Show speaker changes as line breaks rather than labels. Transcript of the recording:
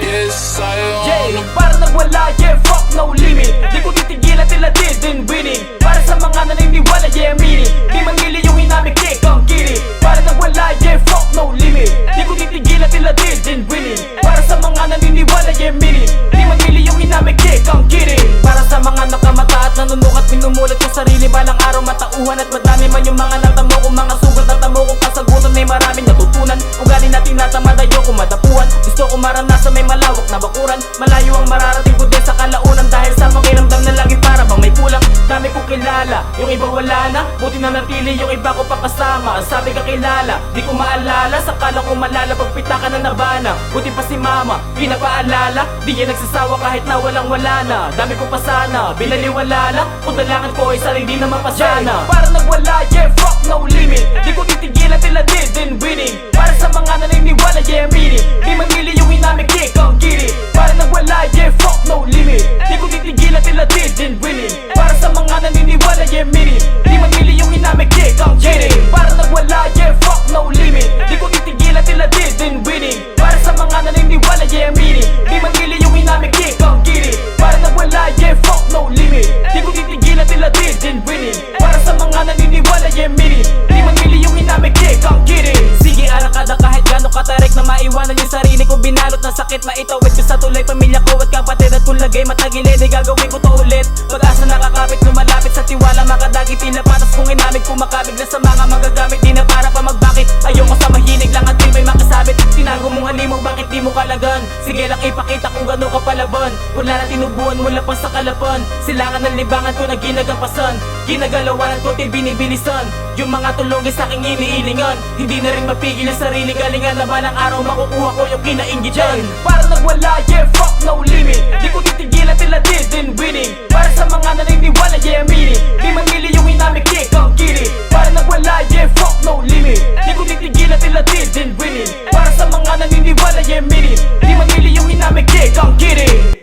Yes, I am.
Yeah, para nagwala, yeah, fuck no limit. Di ko titigilan tila did in winning. Para sa mga naniniwala, yeah, meaning. Di man nili yung inamikik ang kiri. Para nagwala, yeah, fuck no limit. Di ko titigilan tila did in winning. Para sa mga naniniwala, yeah, meaning. Di man nili yung inamikik ang kiri. Para sa mga nakamata at nanunukat, minumulat ko sarili. Balang araw matauhan at madami man yung mga natamo kong mga sugat. Natamo kong kasagutan, may maraming natutunan. Ugali na tinatamad, ayoko madapuan. Gusto ko maranasan may malawak na bakuran. Malayo ang mararating ko din sa kalaunan. Dahil sa pakiramdam na lagi para bang may kulang. Dami ko kilala, yung iba wala na. Buti na natili, yung iba ko pa kasama. Sabi ka kilala, di ko maalala. Sakala ko malala, pagpita ka na nabana. Buti pa si mama, pinapaalala. Di yan nagsasawa kahit na walang wala na. Dami ko pa sana, binaliwala na. Kung dalangan ko ay sarili na mapasana. Para nagwala, yeah, fuck no limit. Di ko titigilan tila did in winning. Para sa mga naniniwala, yeah, meaning. Di man nili yung inamikik ang kiri. Para nagwala, yeah, fuck no limit. Di ko titigilan tila did in winning. Para sa mga naniniwala, yeah, meaning. Di man nili yung inamikik ang kiri. Para nagwala, yeah, fuck no limit. Di ko titigilan tila did in winning. Para sa mga naniniwala, yeah, meaning. Di man nili yung inamikik ang kiri. Para nagwala, yeah, fuck no limit. Di ko titigilan tila did in winning. Para sa mga naniniwala, yeah, meaning. Di man nili yung inamikik ang kiri. Sige, arakada kahit gano'ng katarik na maiwanan yung sarili ko. Binalot ng sakit, maitawid ko sa tulay. Pamilya ko at kapatid at kung lagay matagilid, ay gagawin ko to ulit. Pag-asa nakakapit, lumalapit sa tiwala. Makadagit, tila patas kung inamig. Kumakabig na sa mga magagamit, di na para pa magbakit. Ayoko sa mahinig lang at di may makasabit. Tinago mong halimaw, bakit di mo kalagan? Sige lang ipakita kung gano'n ka palaban. Wala na tinubuan mula pang sa kalapan. Silangan ng libangan ko na ginagampasan. Ginagalawanan ko til binibilisan. Yung mga tulongin sa aking iniilingan. Hindi na rin mapigil ang sarili galingan. Na balang araw makukuha ko yung kinainggitan. Para nagwala, yeah, fuck no limit. Di ko titigilan tila did in winning. Para sa mga naniniwala, yeah, meaning. Di man nili yung inamikik ang kiri. Para nagwala, yeah, fuck no limit. Di ko titigilan tila did in winning. Para sa mga naniniwala, yeah, meaning. Di man nili yung inamikik ang kiri.